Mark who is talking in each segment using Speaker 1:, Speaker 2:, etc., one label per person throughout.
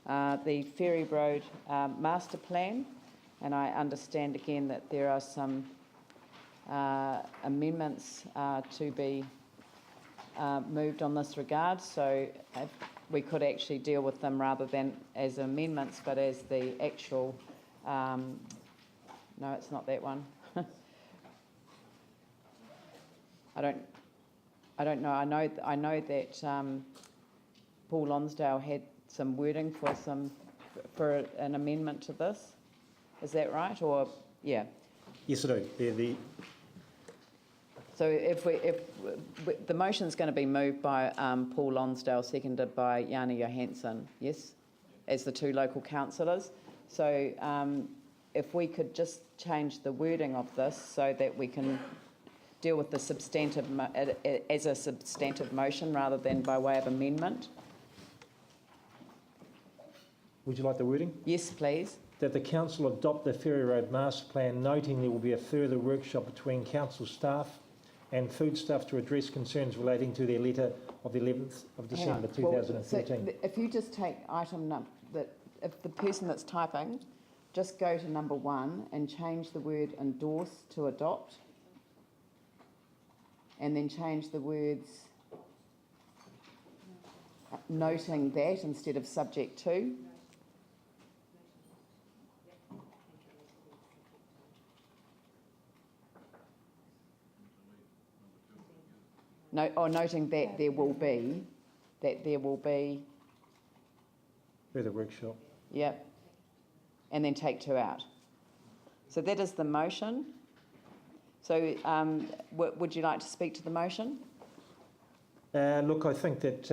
Speaker 1: the Ferry Road master plan, and I understand again that there are some amendments to be moved on this regard, so we could actually deal with them rather than as amendments, but as the actual, no, it's not that one. I don't know. I know that Paul Lonsdale had some wording for an amendment to this. Is that right? Or yeah.
Speaker 2: Yes, I do.
Speaker 1: So if the motion is going to be moved by Paul Lonsdale, seconded by Jana Johansson, yes, as the two local councillors. So if we could just change the wording of this so that we can deal with the substantive as a substantive motion rather than by way of amendment.
Speaker 2: Would you like the wording?
Speaker 1: Yes, please.
Speaker 2: That the council adopt the Ferry Road master plan, noting there will be a further workshop between council staff and food staff to address concerns relating to their letter of the 11th of December 2013.
Speaker 1: So if you just take item if the person that's typing, just go to number 1 and change the word endorse to adopt, and then change the words noting that instead of subject to. No, or noting that there will be
Speaker 2: Further workshop.
Speaker 1: Yep. And then take 2 out. So that is the motion. So would you like to speak to the motion?
Speaker 2: Look, I think that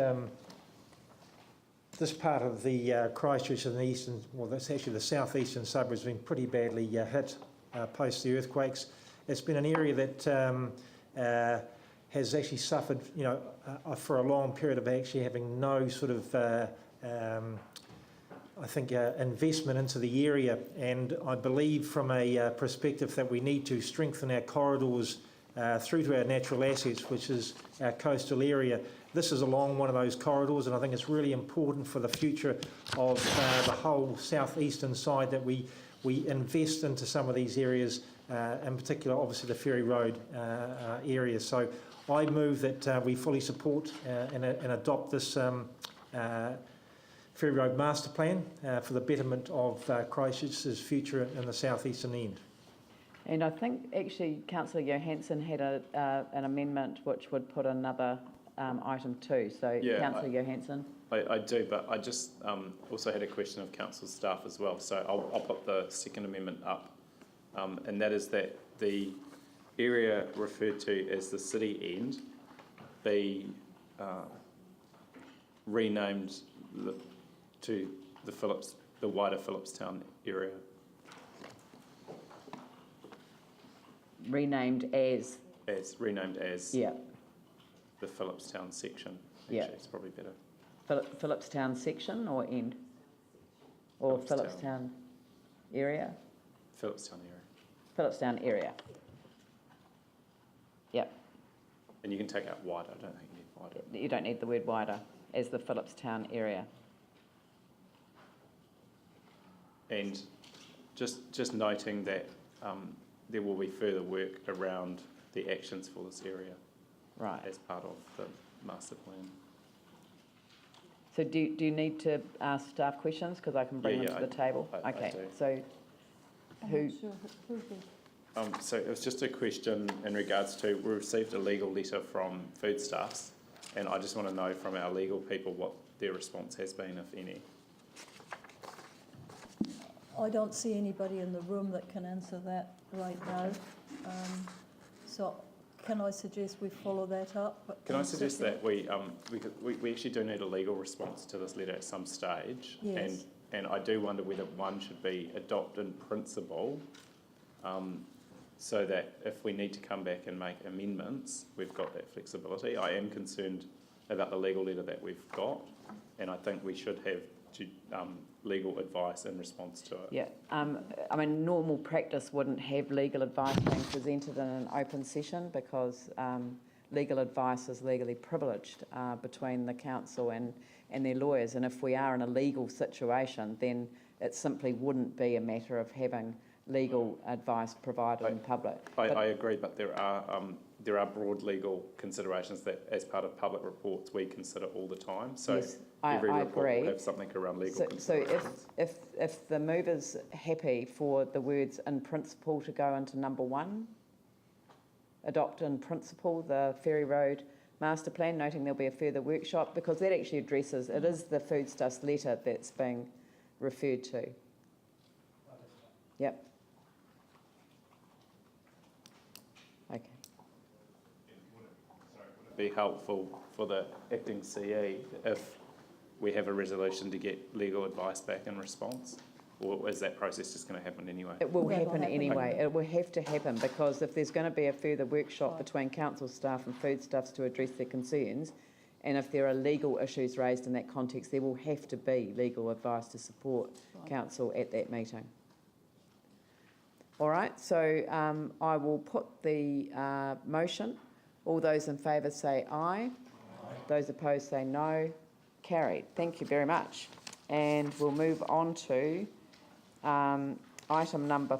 Speaker 2: this part of the Christchurch and the eastern, well, that's actually the southeastern suburbs, has been pretty badly hit post the earthquakes. It's been an area that has actually suffered, for a long period of actually having no sort of, investment into the area. And I believe from a perspective that we need to strengthen our corridors through to our natural assets, which is our coastal area. This is along one of those corridors, and I think it's really important for the future of the whole southeastern side that we invest into some of these areas, in particular, obviously, the Ferry Road area. So I move that we fully support and adopt this Ferry Road Master Plan for the betterment of Christchurch's future in the southeastern end.
Speaker 1: And I think actually Councillor Johansson had an amendment which would put another item 2. So yeah, Councillor Johansson.
Speaker 3: I do, but I just also had a question of council staff as well. So I'll put the second amendment up, and that is that the area referred to as the city end be renamed to the wider Phillipstown area.
Speaker 1: Renamed as
Speaker 3: yeah, the Phillipstown section. Actually, yeah, it's probably better.
Speaker 1: Phillipstown section or end? Or Phillipstown area?
Speaker 3: Phillipstown area.
Speaker 1: Phillipstown area. Yep.
Speaker 3: And you can take out wider. I don't think you need wider.
Speaker 1: You don't need the word wider as the Phillipstown area.
Speaker 3: And just noting that there will be further work around the actions for this area,
Speaker 1: right,
Speaker 3: as part of the master plan.
Speaker 1: So do you need to ask staff questions, because I can bring them to the table?
Speaker 3: Okay.
Speaker 1: So who?
Speaker 3: So it was just a question in regards to, we received a legal letter from food staffs, and I just want to know from our legal people what their response has been, if any.
Speaker 4: I don't see anybody in the room that can answer that right now. So can I suggest we follow that up?
Speaker 3: Can I suggest that we actually do need a legal response to this letter at some stage?
Speaker 4: Yes.
Speaker 3: And I do wonder whether one should be adopt in principle, so that if we need to come back and make amendments, we've got that flexibility. I am concerned about the legal letter that we've got, and I think we should have legal advice in response to it.
Speaker 1: Yeah, I mean, normal practice wouldn't have legal advice being presented in an open session, because legal advice is legally privileged between the council and their lawyers. And if we are in a legal situation, then it simply wouldn't be a matter of having legal advice provided in public.
Speaker 3: I agree, but there are broad legal considerations that, as part of public reports, we consider all the time. So
Speaker 1: Yes,
Speaker 3: every
Speaker 1: I
Speaker 3: report
Speaker 1: agree.
Speaker 3: will have something around legal
Speaker 1: So
Speaker 3: considerations.
Speaker 1: if the mover's happy for the words "in principle" to go into number 1, adopt in principle the Ferry Road master plan, noting there'll be a further workshop, because that actually addresses, it is the foodstuffs letter that's being referred to. Yep. Okay.
Speaker 3: Be helpful for the acting CE if we have a resolution to get legal advice back in response, or is that process just going to happen anyway?
Speaker 1: It will
Speaker 4: That will
Speaker 1: happen
Speaker 4: happen
Speaker 1: anyway.
Speaker 4: anyway.
Speaker 1: It will have to happen, because if there's going to be a further workshop between council staff and foodstuffs to address their concerns, and if there are legal issues raised in that context, there will have to be legal advice to support council at that meeting. All right, so I will put the motion. All those in favour say aye. Those opposed say no. Carried. Thank you very much. And we'll move on to item number